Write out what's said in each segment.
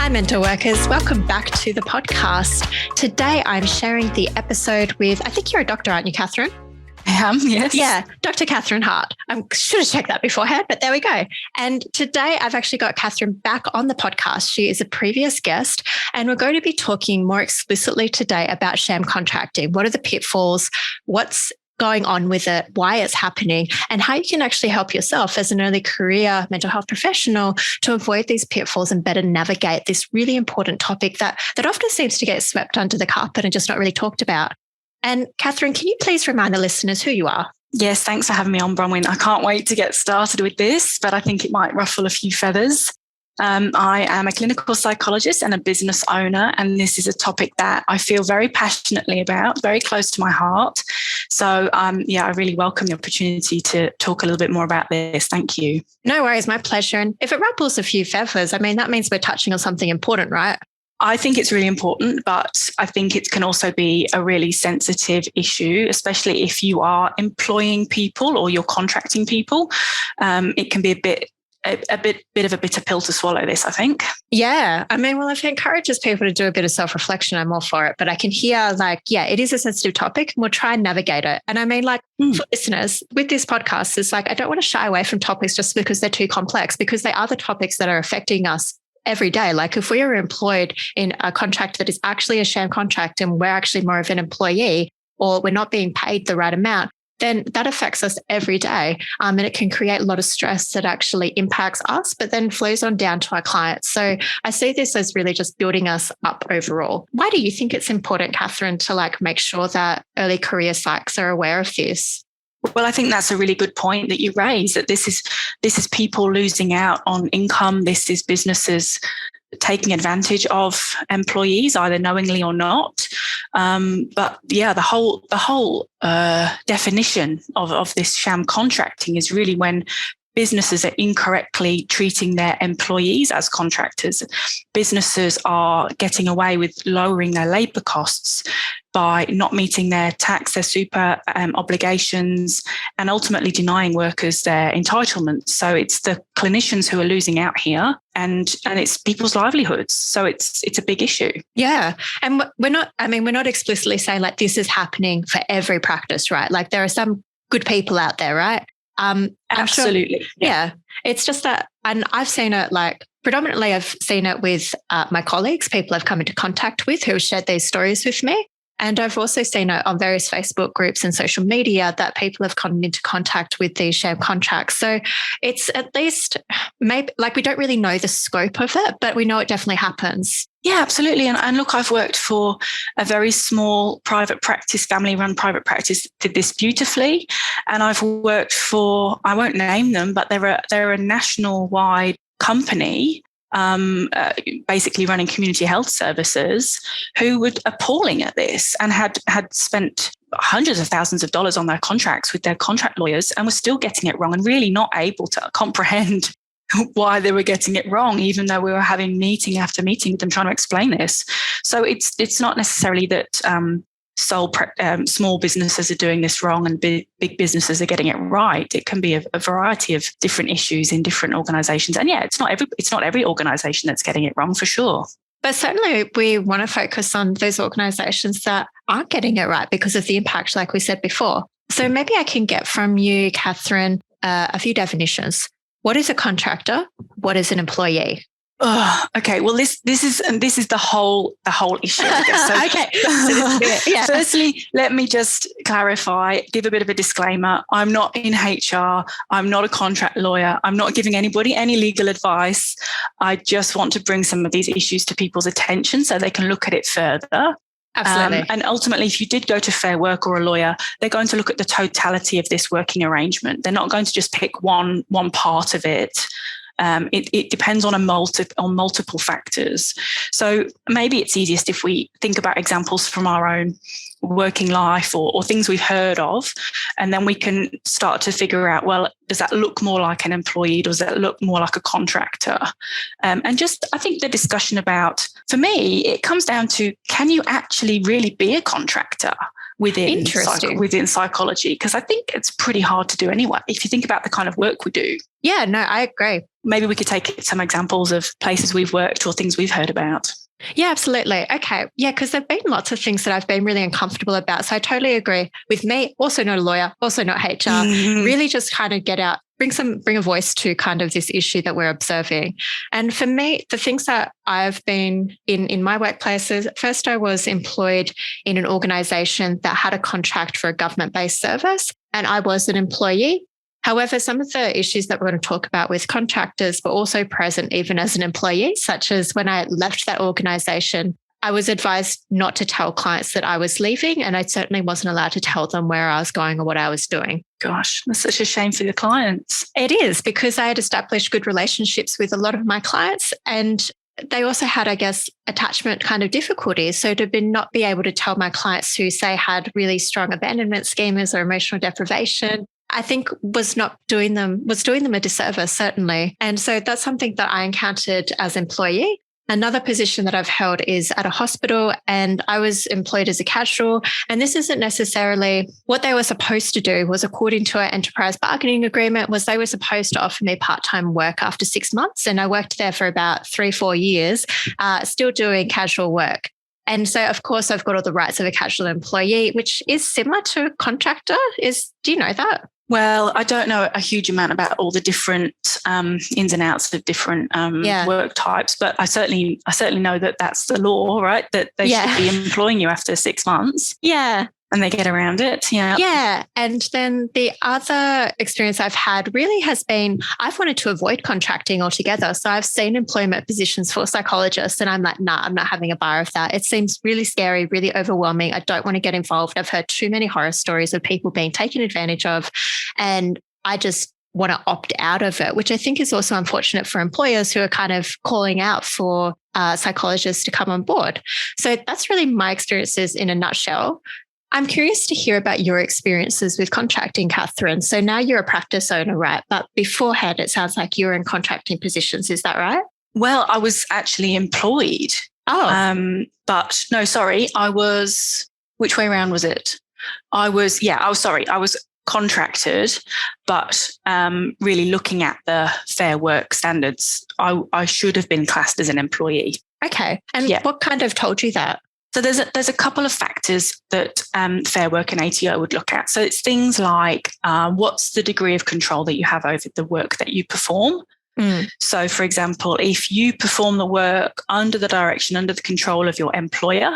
Hi, mental workers. Welcome back to the podcast. Today, I'm sharing the episode with, I think you're a doctor, aren't you, Catherine? I am, yes. Yeah, Dr. Catherine Hart. I should have checked that beforehand, but there we go. And today, I've actually got Catherine back on the podcast. She is a previous guest, and we're going to be talking more explicitly today about sham contracting. What are the pitfalls? What's going on with it, why it's happening, and how you can actually help yourself as an early career mental health professional to avoid these pitfalls and better navigate this really important topic that often seems to get swept under the carpet and just not really talked about. And Catherine, can you please remind the listeners who you are? Yes, thanks for having me on, Bronwyn. I can't wait to get started with this, but I think it might ruffle a few feathers. I am a clinical psychologist and a business owner, and this is a topic that I feel very passionately about, very close to my heart. So, I really welcome the opportunity to talk a little bit more about this. Thank you. No worries, my pleasure. And if it ruffles a few feathers, I mean, that means we're touching on something important, right? I think it's really important, but I think it can also be a really sensitive issue, especially if you are employing people or you're contracting people. It can be a bit of a bitter pill to swallow, this, I think. Yeah. I mean, well, if it encourages people to do a bit of self-reflection, I'm all for it. But I can hear it is a sensitive topic and we'll try and navigate it. And I mean, for listeners, with this podcast, it's I don't want to shy away from topics just because they're too complex, because they are the topics that are affecting us every day. Like if we are employed in a contract that is actually a sham contract and we're actually more of an employee, or we're not being paid the right amount, then that affects us every day. And it can create a lot of stress that actually impacts us, but then flows on down to our clients. So I see this as really just building us up overall. Why do you think it's important, Catherine, to make sure that early career psychs are aware of this? Well, I think that's a really good point that you raise, that this is people losing out on income. This is businesses taking advantage of employees, either knowingly or not. But yeah, the whole definition of this sham contracting is really when businesses are incorrectly treating their employees as contractors. Businesses are getting away with lowering their labour costs by not meeting their tax, their super obligations, and ultimately denying workers their entitlements. So it's the clinicians who are losing out here, and it's people's livelihoods. So it's a big issue. Yeah. And we're not explicitly saying this is happening for every practice, right? There are some good people out there, right? Absolutely. Sure, yeah. It's just that, and I've seen it predominantly I've seen it with my colleagues, people I've come into contact with who have shared these stories with me. And I've also seen it on various Facebook groups and social media that people have come into contact with these sham contracts. So it's at least maybe we don't really know the scope of it, but we know it definitely happens. Yeah, absolutely. And look, I've worked for a very small private practice, family-run private practice, did this beautifully. And I've worked for, I won't name them, but they're a national-wide company, basically running community health services, who were appalling at this and had spent hundreds of thousands of dollars on their contracts with their contract lawyers and were still getting it wrong and really not able to comprehend why they were getting it wrong, even though we were having meeting after meeting with them trying to explain this. So it's not necessarily that small businesses are doing this wrong and big businesses are getting it right. It can be a variety of different issues in different organizations. And yeah, it's not every organization that's getting it wrong, for sure. But certainly we want to focus on those organizations that aren't getting it right because of the impact, like we said before. So maybe I can get from you, Catherine, a few definitions. What is a contractor? What is an employee? Oh, okay. Well, this is the whole issue, I guess. So, okay. So this is it. Yeah. Firstly, let me just clarify, give a bit of a disclaimer. I'm not in HR. I'm not a contract lawyer. I'm not giving anybody any legal advice. I just want to bring some of these issues to people's attention so they can look at it further. Absolutely. And ultimately, if you did go to Fair Work or a lawyer, they're going to look at the totality of this working arrangement. They're not going to just pick one part of it. It depends on multiple factors. So maybe it's easiest if we think about examples from our own working life or things we've heard of, and then we can start to figure out, well, does that look more like an employee? Does that look more like a contractor? And just, I think the discussion about, for me, it comes down to, can you actually really be a contractor? within psychology, because I think it's pretty hard to do anyway, if you think about the kind of work we do. Yeah, no, I agree. Maybe we could take some examples of places we've worked or things we've heard about. Yeah, absolutely. Okay. Yeah, because there have been lots of things that I've been really uncomfortable about. So I totally agree with me. Also not a lawyer, also not HR. Really just kind of get out, bring a voice to kind of this issue that we're observing. And for me, the things that I've been in my workplaces, first I was employed in an organization that had a contract for a government-based service, and I was an employee. However, some of the issues that we're going to talk about with contractors were also present even as an employee, such as when I left that organization, I was advised not to tell clients that I was leaving, and I certainly wasn't allowed to tell them where I was going or what I was doing. Gosh, that's such a shame for the clients. It is, because I had established good relationships with a lot of my clients, and they also had, I guess, attachment kind of difficulties. So to not be able to tell my clients who, say, had really strong abandonment schemas or emotional deprivation, I think was doing them a disservice, certainly. And so that's something that I encountered as employee. Another position that I've held is at a hospital, and I was employed as a casual. And this isn't necessarily what they were supposed to do. Was according to our enterprise bargaining agreement, was they were supposed to offer me part-time work after 6 months. And I worked there for about 3-4 years, still doing casual work. And so, of course, I've got all the rights of a casual employee, which is similar to a contractor. Do you know that? Well, I don't know a huge amount about all the different ins and outs of different work types, but I certainly know that that's the law, right? That they should be employing you after 6 months. Yeah. And they get around it. Yeah. Yeah. And then the other experience I've had really has been, I've wanted to avoid contracting altogether. So I've seen employment positions for psychologists, and I'm like, nah, I'm not having a bar of that. It seems really scary, really overwhelming. I don't want to get involved. I've heard too many horror stories of people being taken advantage of, and I just want to opt out of it, which I think is also unfortunate for employers who are kind of calling out for psychologists to come on board. So that's really my experiences in a nutshell. I'm curious to hear about your experiences with contracting, Catherine. So now you're a practice owner, right? But beforehand, it sounds like you were in contracting positions. Is that right? Well, I was actually employed. Oh. But no, sorry. I was, which way around was it? I was contracted, but really looking at the Fair Work standards, I should have been classed as an employee. Okay. And what kind of told you that? So there's a couple of factors that Fair Work and ATO would look at. So it's things like what's the degree of control that you have over the work that you perform. So, for example, if you perform the work under the direction, under the control of your employer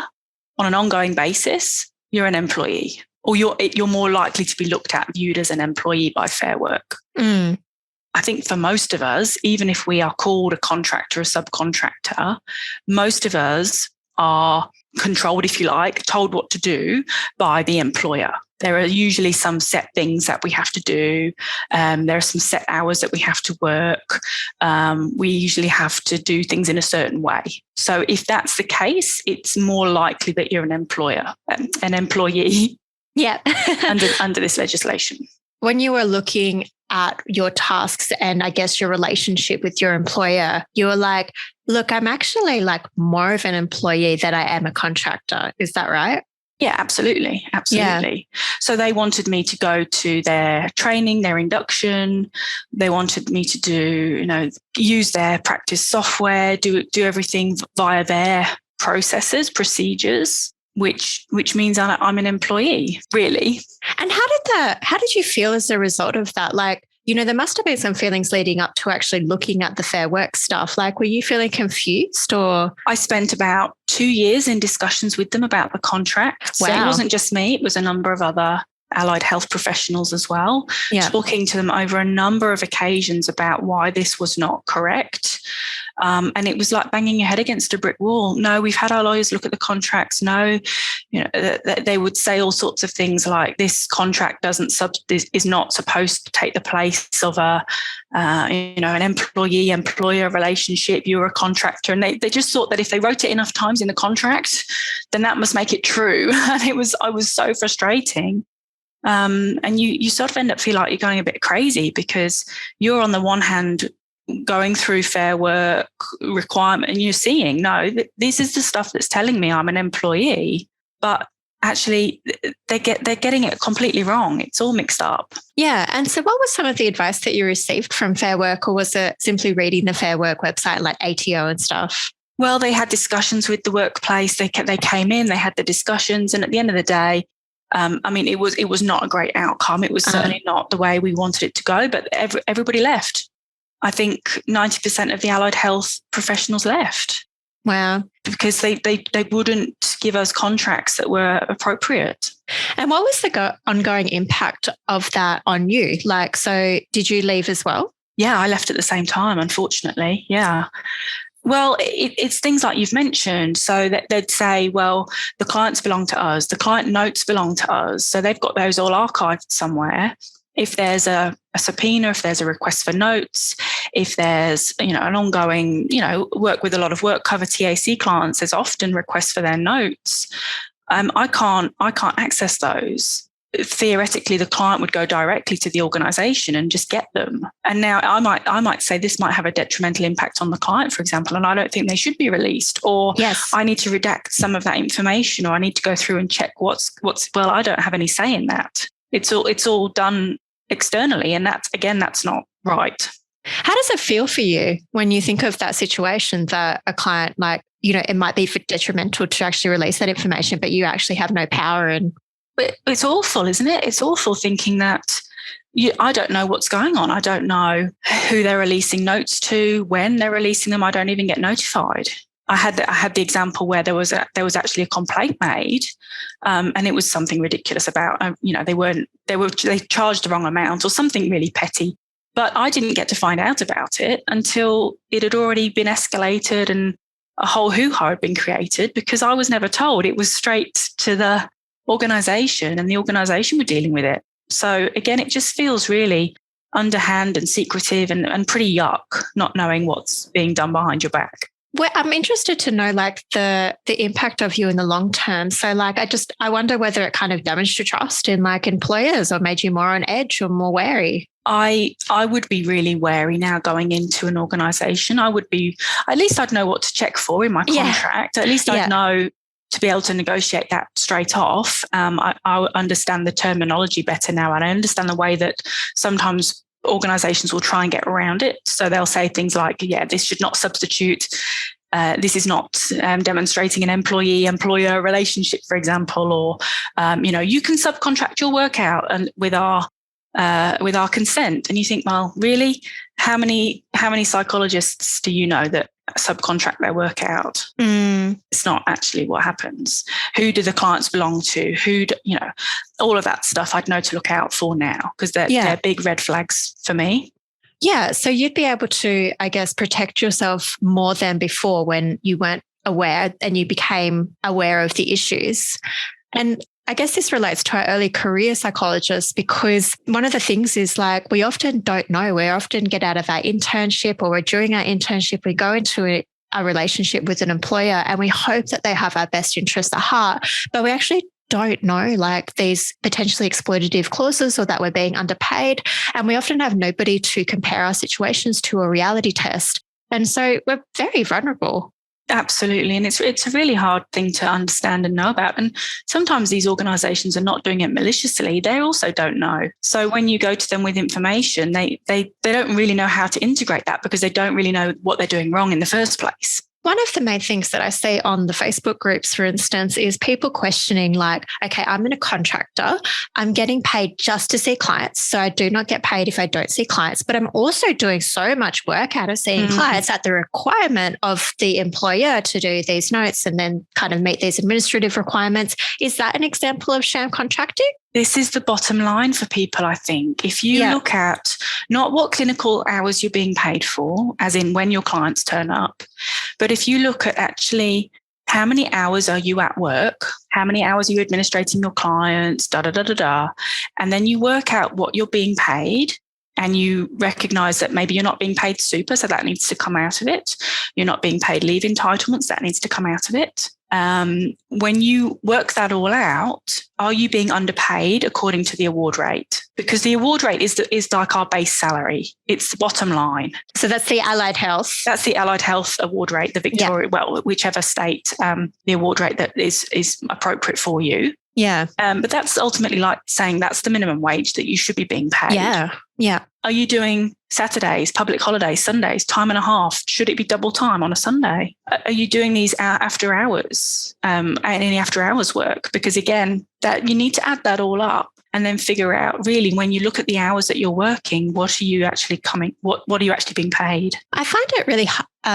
on an ongoing basis, you're an employee, or you're more likely to be looked at, viewed as an employee by Fair Work. I think for most of us, even if we are called a contractor, a subcontractor, most of us are controlled, if you like, told what to do by the employer. There are usually some set things that we have to do. There are some set hours that we have to work. We usually have to do things in a certain way. So if that's the case, it's more likely that you're an employee. Yeah. under this legislation. When you were looking at your tasks and I guess your relationship with your employer, you were like, look, I'm actually like more of an employee than I am a contractor. Is that right? Yeah, absolutely. Absolutely. Yeah. So they wanted me to go to their training, their induction. They wanted me to do, use their practice software, do everything via their procedures, which means I'm an employee, really. And how did you feel as a result of that? Like, there must have been some feelings leading up to actually looking at the Fair Work stuff. Like, were you feeling confused or? I spent about 2 years in discussions with them about the contract. Wow. So it wasn't just me, it was a number of other allied health professionals as well, talking to them over a number of occasions about why this was not correct. And it was like banging your head against a brick wall. No, we've had our lawyers look at the contracts. No, they would say all sorts of things like this contract is not supposed to take the place of an employee-employer relationship. You're a contractor. And they just thought that if they wrote it enough times in the contract, then that must make it true. And I was so frustrating. And you sort of end up feeling like you're going a bit crazy because you're on the one hand going through Fair Work requirement and you're seeing, no, this is the stuff that's telling me I'm an employee, but actually they're getting it completely wrong. It's all mixed up. Yeah. And so what was some of the advice that you received from Fair Work, or was it simply reading the Fair Work website like ATO and stuff? Well, they had discussions with the workplace. They came in, they had the discussions, and at the end of the day, it was not a great outcome. It was certainly not the way we wanted it to go, but everybody left. I think 90% of the allied health professionals left. Wow. Because they wouldn't give us contracts that were appropriate. And what was the ongoing impact of that on you? Like, so did you leave as well? Yeah, I left at the same time, unfortunately. Yeah. Well, it's things like you've mentioned. So that they'd say, well, the clients belong to us. The client notes belong to us. So they've got those all archived somewhere. If there's a subpoena, if there's a request for notes, if there's, an ongoing, work with a lot of work cover TAC clients, there's often requests for their notes. I can't access those. Theoretically, the client would go directly to the organisation and just get them. And now I might say this might have a detrimental impact on the client, for example, and I don't think they should be released. Or yes, I need to redact some of that information, or I need to go through and check what's. Well, I don't have any say in that. It's all done externally, and that's not right. How does it feel for you when you think of that situation that a client it might be detrimental to actually release that information, but you actually have no power in? It's awful, isn't it? It's awful thinking that I don't know what's going on. I don't know who they're releasing notes to, when they're releasing them. I don't even get notified. I had the example where there was actually a complaint made, and it was something ridiculous about they charged the wrong amount or something really petty. But I didn't get to find out about it until it had already been escalated and a whole hoo-ha had been created, because I was never told. It was straight to the organisation, and the organisation were dealing with it. So again, it just feels really underhand and secretive and pretty yuck, not knowing what's being done behind your back. Well, I'm interested to know the impact of you in the long term. So I wonder whether it kind of damaged your trust in employers, or made you more on edge or more wary. I would be really wary now going into an organisation. I would be, at least I'd know what to check for in my contract. Yeah. At least I'd know to be able to negotiate that straight off. I understand the terminology better now, and I understand the way that sometimes organisations will try and get around it. So they'll say things like, this should not substitute. This is not demonstrating an employee-employer relationship, for example, or, you can subcontract your work out and with our consent. And you think, well, really? How many psychologists do you know that subcontract their work out? It's not actually what happens. Who do the clients belong to? All of that stuff I'd know to look out for now, because they're big red flags for me. Yeah. So you'd be able to, I guess, protect yourself more than before when you weren't aware and you became aware of the issues. And I guess this relates to our early career psychologists, because one of the things is we often don't know. We often get out of our internship, or we're during our internship, we go into a relationship with an employer and we hope that they have our best interests at heart, but we actually don't know these potentially exploitative clauses, or that we're being underpaid. And we often have nobody to compare our situations to, a reality test. And so we're very vulnerable. Absolutely. And it's a really hard thing to understand and know about. And sometimes these organisations are not doing it maliciously. They also don't know. So when you go to them with information, they don't really know how to integrate that, because they don't really know what they're doing wrong in the first place. One of the main things that I see on the Facebook groups, for instance, is people questioning okay, I'm a contractor. I'm getting paid just to see clients. So I do not get paid if I don't see clients, but I'm also doing so much work out of seeing clients at the requirement of the employer to do these notes and then kind of meet these administrative requirements. Is that an example of sham contracting? This is the bottom line for people, I think. If you look at not what clinical hours you're being paid for, as in when your clients turn up, but if you look at actually how many hours are you at work, how many hours are you administrating your clients, and then you work out what you're being paid, and you recognise that maybe you're not being paid super, so that needs to come out of it. You're not being paid leave entitlements, that needs to come out of it. When you work that all out, are you being underpaid according to the award rate? Because the award rate is like our base salary. It's the bottom line. So that's the Allied Health. That's the Allied Health award rate, the Victoria, whichever state, the award rate that is appropriate for you. Yeah. But that's ultimately like saying that's the minimum wage that you should be being paid. Yeah. Yeah. Are you doing Saturdays, public holidays, Sundays, time and a half? Should it be double time on a Sunday? Are you doing these after hours, any after hours work? Because again, that you need to add that all up and then figure out really when you look at the hours that you're working, what are you actually being paid? I find it really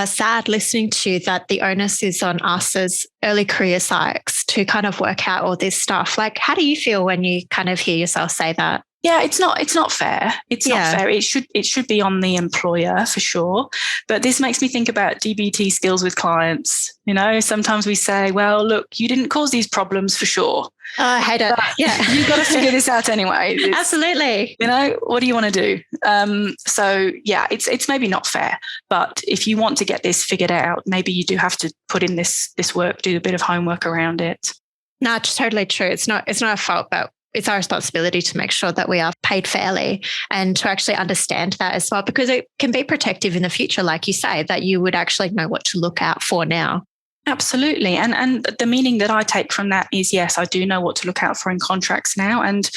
sad listening to that the onus is on us as early career psychs to kind of work out all this stuff. Like, how do you feel when you kind of hear yourself say that? Yeah, it's not fair. It's not fair. It should be on the employer for sure. But this makes me think about DBT skills with clients. You know, sometimes we say, well, look, you didn't cause these problems for sure. Oh, I hate it. Yeah. You've got to figure this out anyway. Absolutely. You know, what do you want to do? So yeah, it's maybe not fair. But if you want to get this figured out, maybe you do have to put in this work, do a bit of homework around it. No, it's totally true. It's not a fault, but it's our responsibility to make sure that we are paid fairly and to actually understand that as well, because it can be protective in the future, like you say, that you would actually know what to look out for now. Absolutely. And the meaning that I take from that is, yes, I do know what to look out for in contracts now. And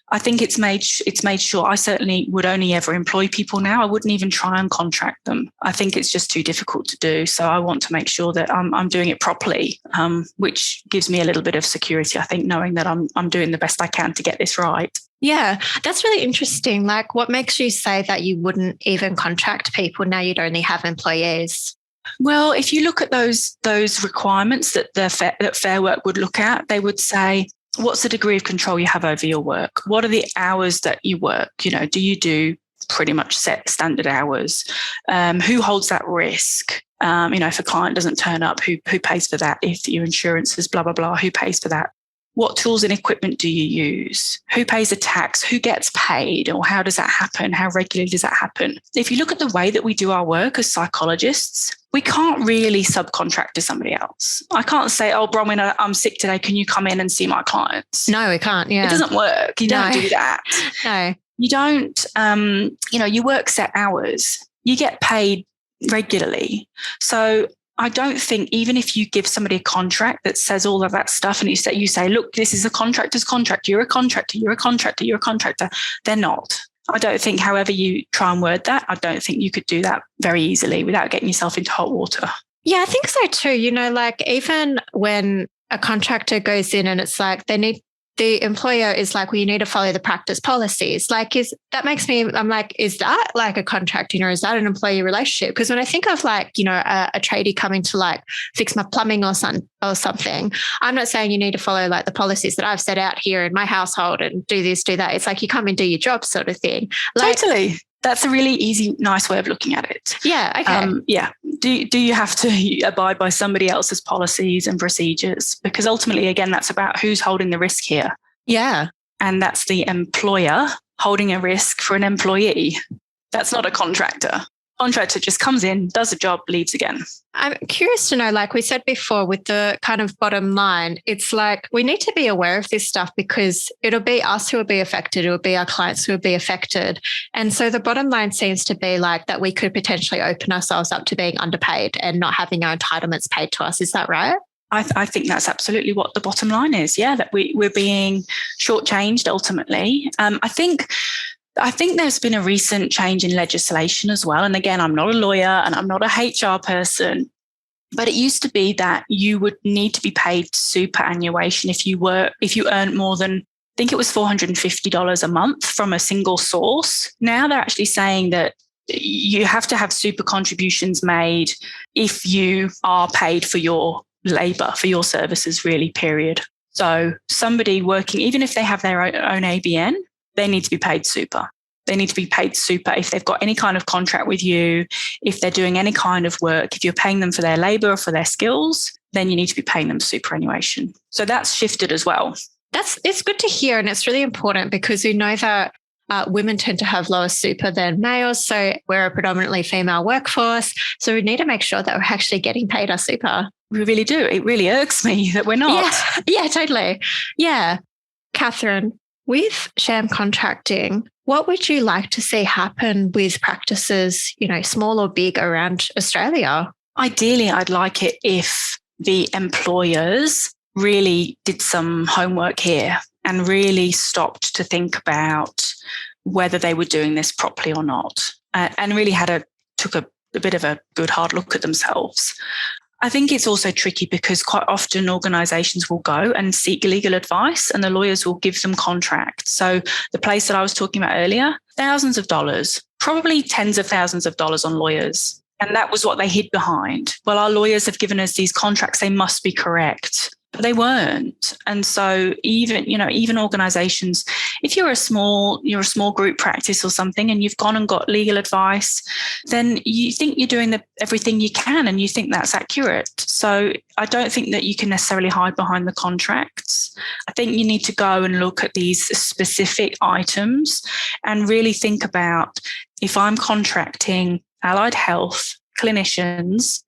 I think it's made sure I certainly would only ever employ people now. I wouldn't even try and contract them. I think it's just too difficult to do. So I want to make sure that I'm doing it properly, which gives me a little bit of security, I think, knowing that I'm doing the best I can to get this right. Yeah, that's really interesting. Like, what makes you say that you wouldn't even contract people now you'd only have employees? Well, if you look at those requirements that Fair Work would look at, they would say, what's the degree of control you have over your work? What are the hours that you work? You know, do you do pretty much set standard hours? Who holds that risk? You know, if a client doesn't turn up, who pays for that? If your insurance is blah, blah, blah, who pays for that? What tools and equipment do you use? Who pays the tax? Who gets paid? Or how does that happen? How regularly does that happen? If you look at the way that we do our work as psychologists, we can't really subcontract to somebody else. I can't say, oh, Bronwyn, I'm sick today. Can you come in and see my clients? No, we can't. Yeah. It doesn't work. You don't do that. No. You don't, you work set hours. You get paid regularly. So I don't think even if you give somebody a contract that says all of that stuff and you say, look, this is a contractor's contract. You're a contractor. You're a contractor. You're a contractor. They're not. I don't think, however you try and word that, I don't think you could do that very easily without getting yourself into hot water. Yeah, I think so too. You know, like even when a contractor goes in and it's like the employer is like, well, you need to follow the practice policies. Like, I'm like, is that like a contract, you know, is that an employee relationship? Because when I think of like, you know, a tradie coming to like fix my plumbing or something, I'm not saying you need to follow like the policies that I've set out here in my household and do this, do that. It's like you come and do your job sort of thing. Like, totally. That's a really easy, nice way of looking at it. Yeah. Okay. Yeah. Do you have to abide by somebody else's policies and procedures? Because ultimately, again, that's about who's holding the risk here. Yeah. And that's the employer holding a risk for an employee. That's not a contractor. Contractor just comes in, does a job, leaves again. I'm curious to know, like we said before, with the kind of bottom line, it's like we need to be aware of this stuff because it'll be us who will be affected. It will be our clients who will be affected. And so the bottom line seems to be like that we could potentially open ourselves up to being underpaid and not having our entitlements paid to us. Is that right? I think that's absolutely what the bottom line is. Yeah, that we're being shortchanged ultimately. I think there's been a recent change in legislation as well. And again, I'm not a lawyer and I'm not a HR person, but it used to be that you would need to be paid superannuation if you earned more than, I think it was $450 a month from a single source. Now they're actually saying that you have to have super contributions made if you are paid for your labour, for your services, really, period. So somebody working, even if they have their own ABN, they need to be paid super. They need to be paid super if they've got any kind of contract with you, if they're doing any kind of work, if you're paying them for their labour or for their skills, then you need to be paying them superannuation. So that's shifted as well. It's good to hear, and it's really important because we know that women tend to have lower super than males. So we're a predominantly female workforce. So we need to make sure that we're actually getting paid our super. We really do. It really irks me that we're not. Yeah, totally. Yeah. Catherine, with sham contracting, what would you like to see happen with practices, you know, small or big, around Australia? Ideally, I'd like it if the employers really did some homework here and really stopped to think about whether they were doing this properly or not, and really took a bit of a good hard look at themselves. I think it's also tricky because quite often organisations will go and seek legal advice and the lawyers will give them contracts. So the place that I was talking about earlier, thousands of dollars, probably tens of thousands of dollars on lawyers. And that was what they hid behind. Well, our lawyers have given us these contracts, they must be correct. But they weren't. And so even organizations, if you're a small group practice or something and you've gone and got legal advice, then you think you're doing everything you can and you think that's accurate. So I don't think that you can necessarily hide behind the contracts. I think you need to go and look at these specific items and really think about, if I'm contracting allied health clinicians,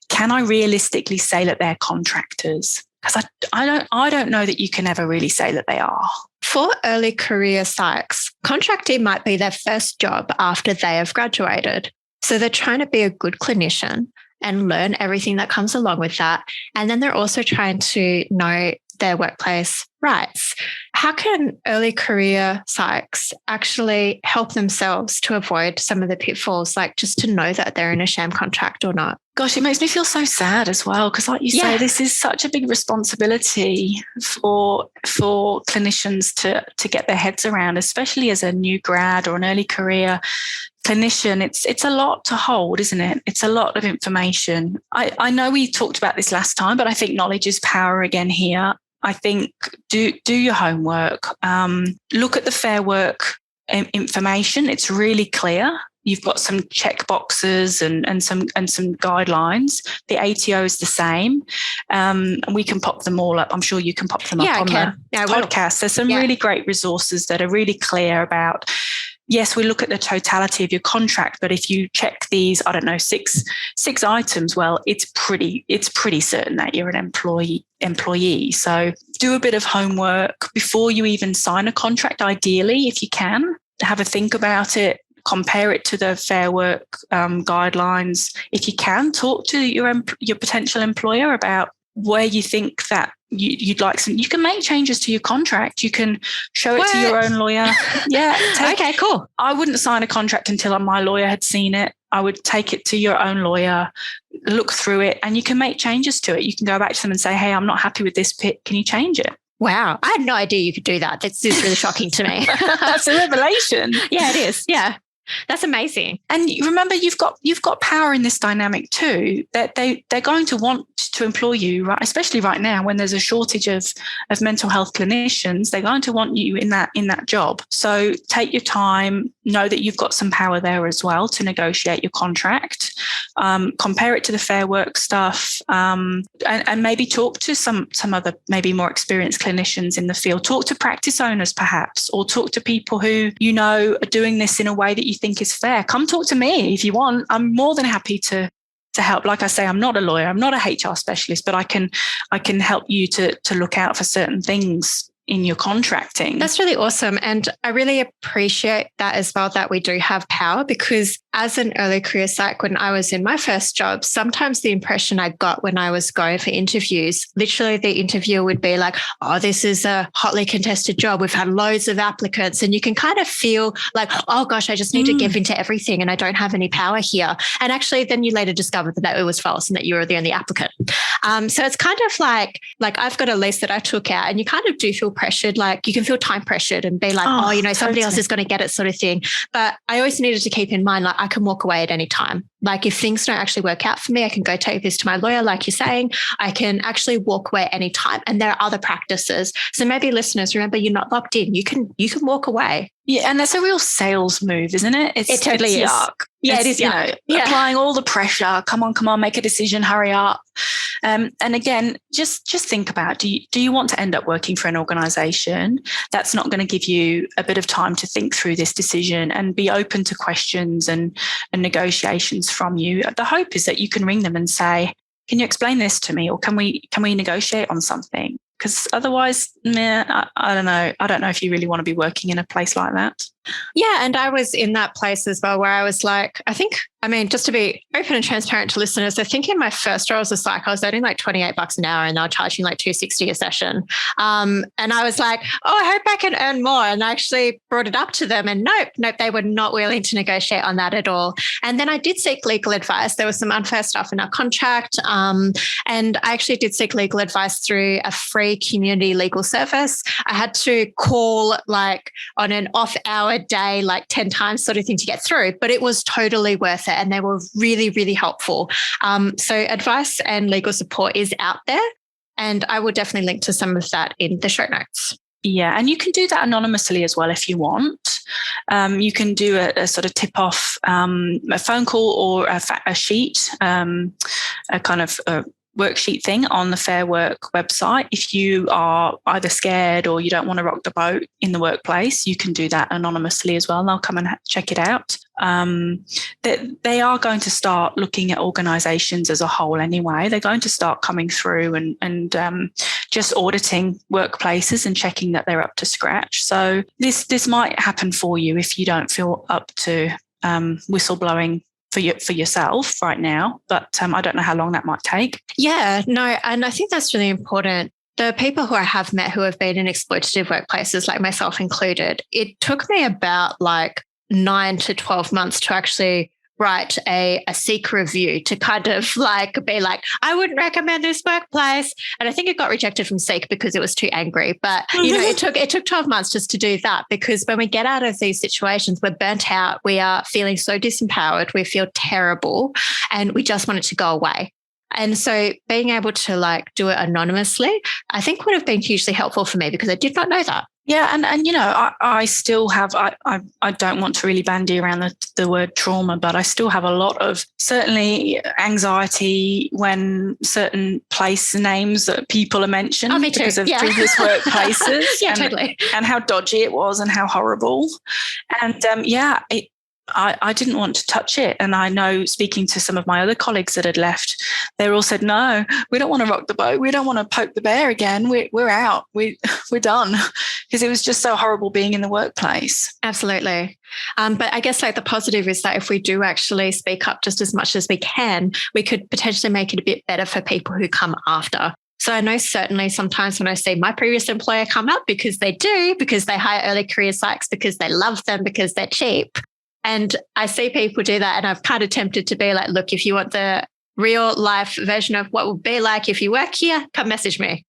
can I realistically say that they're contractors? Because I don't know that you can ever really say that they are. For early career psychs, contracting might be their first job after they have graduated. So they're trying to be a good clinician and learn everything that comes along with that. And then they're also trying to know their workplace rights. How can early career psychs actually help themselves to avoid some of the pitfalls, like just to know that they're in a sham contract or not? Gosh, it makes me feel so sad as well, because like you say, this is such a big responsibility for clinicians to get their heads around, especially as a new grad or an early career clinician. It's a lot to hold, isn't it? It's a lot of information. I know we talked about this last time, but I think knowledge is power again here. I think do your homework. Look at the Fair Work information. It's really clear. You've got some check boxes and some guidelines. The ATO is the same. We can pop them all up. I'm sure you can pop them up on the podcast. There's some really great resources that are really clear about, yes, we look at the totality of your contract, but if you check these, I don't know, six items, well, it's pretty certain that you're an employee. So do a bit of homework before you even sign a contract, ideally, if you can. Have a think about it. Compare it to the Fair Work guidelines. If you can, talk to your potential employer about where you think that you'd like some. You can make changes to your contract. You can show it to your own lawyer. Yeah. Okay, cool. I wouldn't sign a contract until my lawyer had seen it. I would take it to your own lawyer, look through it, and you can make changes to it. You can go back to them and say, hey, I'm not happy with this bit. Can you change it? Wow. I had no idea you could do that. This is really shocking to me. That's a revelation. Yeah, it is. Yeah. That's amazing. And remember, you've got power in this dynamic too, that they're going to want to employ you, right? Especially right now when there's a shortage of mental health clinicians, they're going to want you in that job. So take your time, know that you've got some power there as well to negotiate your contract. Compare it to the Fair Work stuff, and maybe talk to some other maybe more experienced clinicians in the field. Talk to practice owners perhaps, or talk to people who you know are doing this in a way that you think is fair. Come talk to me if you want. I'm more than happy to help. Like I say, I'm not a lawyer, I'm not a HR specialist, but I can help you to look out for certain things in your contracting. That's really awesome. And I really appreciate that as well, that we do have power, because as an early career psych, when I was in my first job, sometimes the impression I got when I was going for interviews, literally the interviewer would be like, oh, this is a hotly contested job. We've had loads of applicants. And you can kind of feel like, oh gosh, I just need to give into everything and I don't have any power here. And actually then you later discovered that it was false and that you were the only applicant. So it's kind of like I've got a lease that I took out, and you kind of do feel pressured, like you can feel time pressured and be like, somebody else is going to get it, sort of thing. But I always needed to keep in mind, like, I can walk away at any time. Like if things don't actually work out for me, I can go take this to my lawyer, like you're saying. I can actually walk away any time. And there are other practices. So maybe listeners, remember, you're not locked in. You can walk away. Yeah, and that's a real sales move, isn't it? It totally is. Yuck. Yeah, it is. Applying all the pressure. Come on, make a decision. Hurry up. And again, just think about: do you want to end up working for an organisation that's not going to give you a bit of time to think through this decision and be open to questions and negotiations from you? The hope is that you can ring them and say, "Can you explain this to me, or can we negotiate on something?" Because otherwise, I don't know. I don't know if you really want to be working in a place like that. Yeah. And I was in that place as well where I was like, just to be open and transparent to listeners, I think in my first role as a psych, I was earning like $28 an hour and they were charging like $260 a session. And I was like, oh, I hope I can earn more. And I actually brought it up to them and nope, they were not willing to negotiate on that at all. And then I did seek legal advice. There was some unfair stuff in our contract. And I actually did seek legal advice through a free community legal service. I had to call like on an off hour day, like 10 times sort of thing to get through, but it was totally worth it. And they were really, really helpful. So advice and legal support is out there. And I will definitely link to some of that in the show notes. Yeah, and you can do that anonymously as well if you want. You can do a sort of tip-off, a phone call or a sheet, a kind of worksheet thing on the Fair Work website. If you are either scared or you don't want to rock the boat in the workplace, you can do that anonymously as well. And they'll come and check it out. They are going to start looking at organisations as a whole anyway. They're going to start coming through and just auditing workplaces and checking that they're up to scratch. So this might happen for you if you don't feel up to whistleblowing for yourself right now, but I don't know how long that might take. Yeah, no, and I think that's really important. The people who I have met who have been in exploitative workplaces, like myself included, it took me about like 9 to 12 months to actually write a seek review to kind of like be like, I wouldn't recommend this workplace. And I think it got rejected from Seek because it was too angry. But, it took 12 months just to do that, because when we get out of these situations, we're burnt out. We are feeling so disempowered. We feel terrible and we just want it to go away. And so being able to like do it anonymously, I think would have been hugely helpful for me because I did not know that. Yeah. And I still have, I don't want to really bandy around the word trauma, but I still have a lot of certainly anxiety when certain place names that people are mentioned because of previous workplaces. Yeah, totally. And how dodgy it was and how horrible. And I didn't want to touch it. And I know, speaking to some of my other colleagues that had left, they all said, no, we don't want to rock the boat. We don't want to poke the bear again. We're out. We're done. Because it was just so horrible being in the workplace. Absolutely. But I guess like the positive is that if we do actually speak up just as much as we can, we could potentially make it a bit better for people who come after. So I know certainly sometimes when I see my previous employer come up because they hire early career psychs because they love them, because they're cheap. And I see people do that and I'm kind of tempted to be like, look, if you want the real life version of what would be like if you work here, come message me.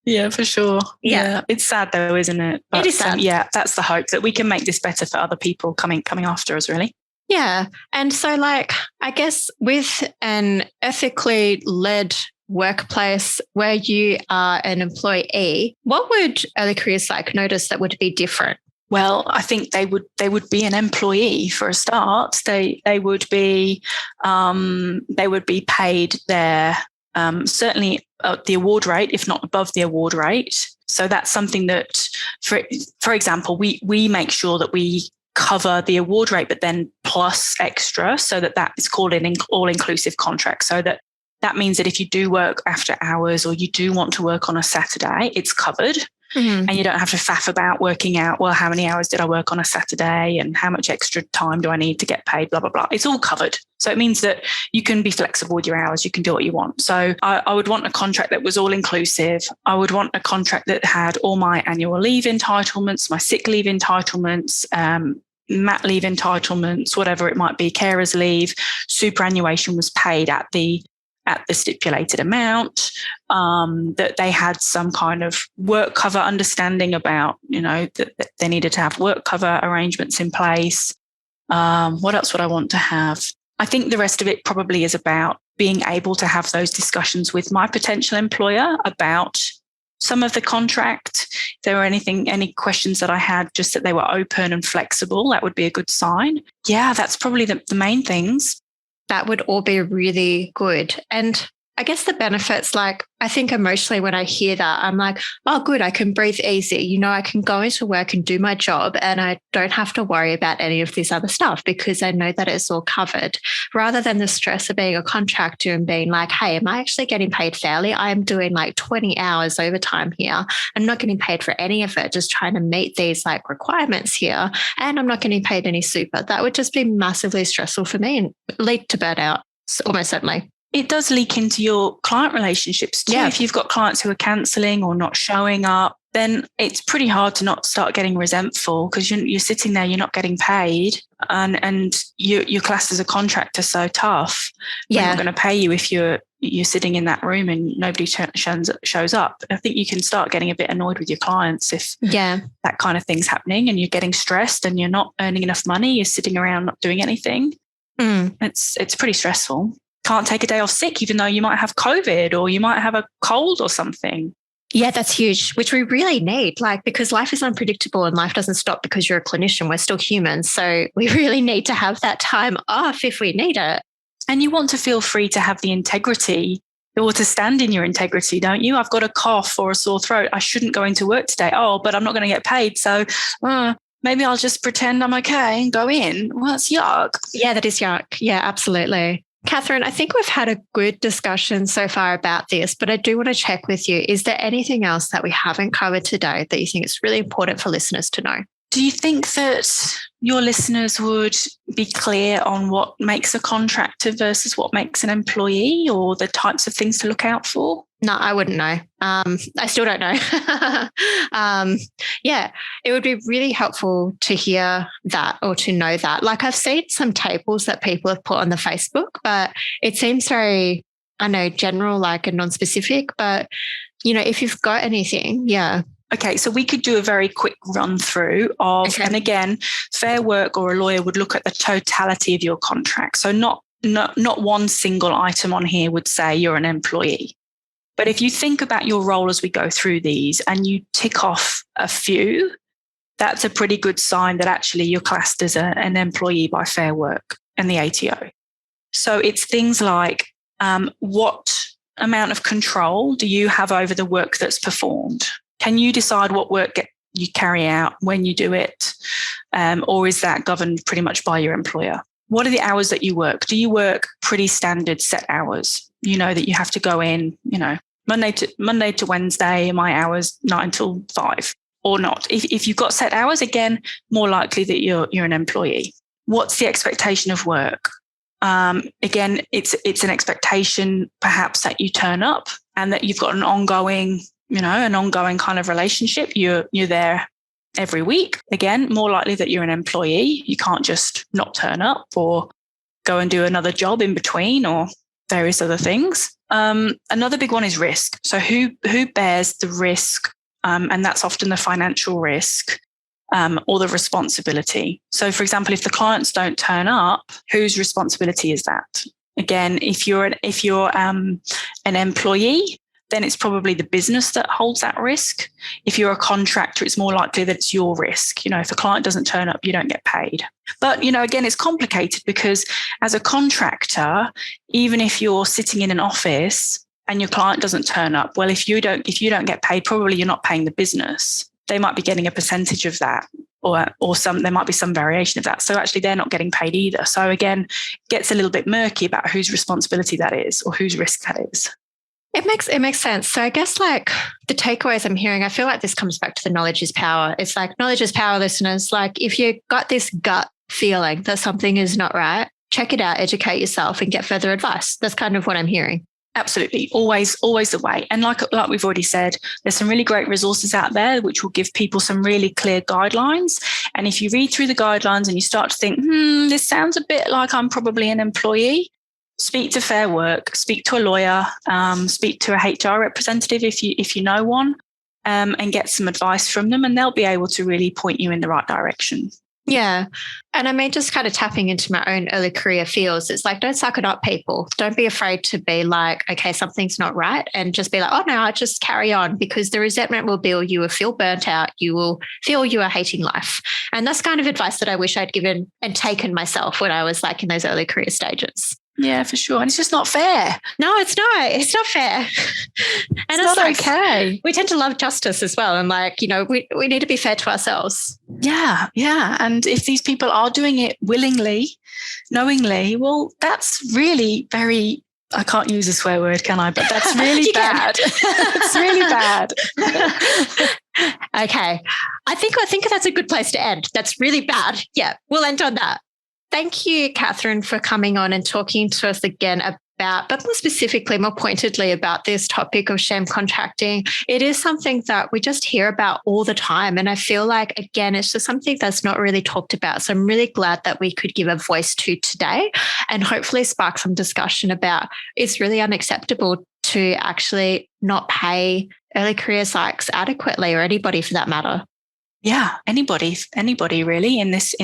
Yeah, for sure. Yeah. It's sad though, isn't it? But, it is sad. That's the hope, that we can make this better for other people coming after us, really. Yeah. And so like, I guess with an ethically led workplace where you are an employee, what would early career psych notice that would be different? Well, I think they would be an employee for a start. They would be paid their certainly the award rate, if not above the award rate. So that's something that, for example, we make sure that we cover the award rate, but then plus extra, so that is called an all-inclusive contract. So that means that if you do work after hours or you do want to work on a Saturday, it's covered. Mm-hmm. And you don't have to faff about working out, well, how many hours did I work on a Saturday and how much extra time do I need to get paid, blah, blah, blah. It's all covered. So it means that you can be flexible with your hours. You can do what you want. So I would want a contract that was all inclusive. I would want a contract that had all my annual leave entitlements, my sick leave entitlements, mat leave entitlements, whatever it might be, carers leave. Superannuation was paid at the stipulated amount, that they had some kind of work cover understanding about, that they needed to have work cover arrangements in place. What else would I want to have? I think the rest of it probably is about being able to have those discussions with my potential employer about some of the contract. If there were any questions that I had, just that they were open and flexible, that would be a good sign. Yeah, that's probably the main things. That would all be really good. And I guess the benefits, like, I think emotionally when I hear that, I'm like, oh, good, I can breathe easy. You know, I can go into work and do my job and I don't have to worry about any of this other stuff because I know that it's all covered, rather than the stress of being a contractor and being like, hey, am I actually getting paid fairly? I'm doing like 20 hours overtime here. I'm not getting paid for any of it, just trying to meet these like requirements here. And I'm not getting paid any super. That would just be massively stressful for me and lead to burnout, almost certainly. It does leak into your client relationships too. Yeah. If you've got clients who are cancelling or not showing up, then it's pretty hard to not start getting resentful because you're sitting there, you're not getting paid, and you're classed as a contractor, so tough. Yeah. We're not going to pay you if you're sitting in that room and nobody shows up. I think you can start getting a bit annoyed with your clients if that kind of thing's happening and you're getting stressed and you're not earning enough money, you're sitting around not doing anything. It's pretty stressful. Can't take a day off sick, even though you might have COVID or you might have a cold or something. Yeah, that's huge, which we really need, like, because life is unpredictable and life doesn't stop because you're a clinician. We're still humans. So we really need to have that time off if we need it. And you want to feel free to have the integrity or to stand in your integrity, don't you? I've got a cough or a sore throat. I shouldn't go into work today. Oh, but I'm not going to get paid. So maybe I'll just pretend I'm okay and go in. Well, that's yuck. Yeah, that is yuck. Yeah, absolutely. Catherine, I think we've had a good discussion so far about this, but I do want to check with you. Is there anything else that we haven't covered today that you think is really important for listeners to know? Do you think that your listeners would be clear on what makes a contractor versus what makes an employee, or the types of things to look out for? No, I wouldn't know. I still don't know. Yeah, it would be really helpful to hear that or to know that. Like, I've seen some tables that people have put on the Facebook, but it seems very, I know, general, like, and non-specific. But, you know, if you've got anything, yeah. Okay, so we could do a very quick run through of, and again, Fair Work or a lawyer would look at the totality of your contract. So not one single item on here would say you're an employee. But if you think about your role as we go through these and you tick off a few, that's a pretty good sign that actually you're classed as an employee by Fair Work and the ATO. So it's things like what amount of control do you have over the work that's performed? Can you decide what work you carry out, when you do it, or is that governed pretty much by your employer? What are the hours that you work? Do you work pretty standard set hours? You know that you have to go in, you know, Monday to Wednesday, my hours 9 till 5, or not. If you've got set hours, again, more likely that you're an employee. What's the expectation of work? Again, it's an expectation perhaps that you turn up and that you've got an ongoing kind of relationship. You're there every week. Again, more likely that you're an employee. You can't just not turn up or go and do another job in between or various other things. Another big one is risk. So who bears the risk? And that's often the financial risk or the responsibility. So, for example, if the clients don't turn up, whose responsibility is that? Again, if you're an employee, then it's probably the business that holds that risk. If you're a contractor, it's more likely that it's your risk. You know, if a client doesn't turn up, you don't get paid. But, you know, again, it's complicated because as a contractor, even if you're sitting in an office and your client doesn't turn up, well, if you don't get paid, probably you're not paying the business. They might be getting a percentage of that or there might be some variation of that. So actually they're not getting paid either. So again, it gets a little bit murky about whose responsibility that is or whose risk that is. It makes sense. So I guess, like, the takeaways I'm hearing, I feel like this comes back to the knowledge is power. It's like knowledge is power, listeners. Like, if you got this gut feeling that something is not right, check it out, educate yourself and get further advice. That's kind of what I'm hearing. Absolutely. Always the way. And like we've already said, there's some really great resources out there which will give people some really clear guidelines. And if you read through the guidelines and you start to think, this sounds a bit like I'm probably an employee, speak to Fair Work, speak to a lawyer, speak to a HR representative if you know one, and get some advice from them, and they'll be able to really point you in the right direction. Yeah. And I mean, just kind of tapping into my own early career feels, it's like, don't suck it up, people. Don't be afraid to be like, okay, something's not right. And just be like, oh no, I'll just carry on, because the resentment will build. You will feel burnt out. You will feel you are hating life. And that's kind of advice that I wish I'd given and taken myself when I was like in those early career stages. Yeah, for sure. And it's just not fair. No, it's not. It's not fair. And it's not okay. We tend to love justice as well. And like, we need to be fair to ourselves. Yeah, yeah. And if these people are doing it willingly, knowingly, well, that's really very, I can't use a swear word, can I? But that's really bad. It's really bad. Okay. I think that's a good place to end. That's really bad. Yeah, we'll end on that. Thank you, Catherine, for coming on and talking to us again about, but more specifically, more pointedly about this topic of shame contracting. It is something that we just hear about all the time. And I feel like, again, it's just something that's not really talked about. So I'm really glad that we could give a voice to today and hopefully spark some discussion about it's really unacceptable to actually not pay early career psychs adequately, or anybody for that matter. Yeah, anybody really in this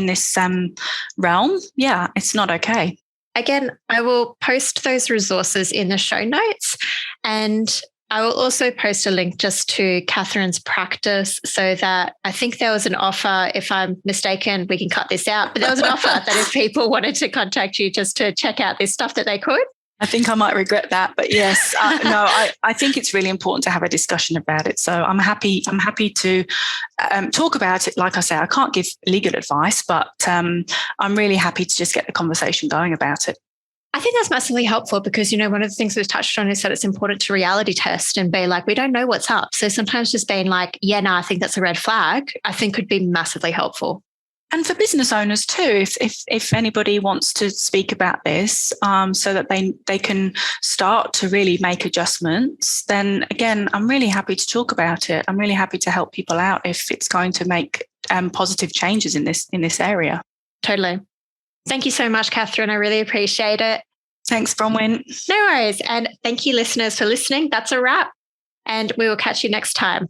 realm. Yeah, it's not okay. Again, I will post those resources in the show notes, and I will also post a link just to Catherine's practice, so that I think there was an offer, if I'm mistaken, we can cut this out, but there was an offer that if people wanted to contact you just to check out this stuff that they could. I think I might regret that, but yes, no, I think it's really important to have a discussion about it. So I'm happy to talk about it. Like I say, I can't give legal advice, but I'm really happy to just get the conversation going about it. I think that's massively helpful because, one of the things we've touched on is that it's important to reality test and be like, we don't know what's up. So sometimes just being like, yeah, no, I think that's a red flag, I think could be massively helpful. And for business owners too, if anybody wants to speak about this, so that they can start to really make adjustments, then again, I'm really happy to talk about it. I'm really happy to help people out if it's going to make positive changes in this area. Totally. Thank you so much, Catherine. I really appreciate it. Thanks, Bronwyn. No worries. And thank you, listeners, for listening. That's a wrap. And we will catch you next time.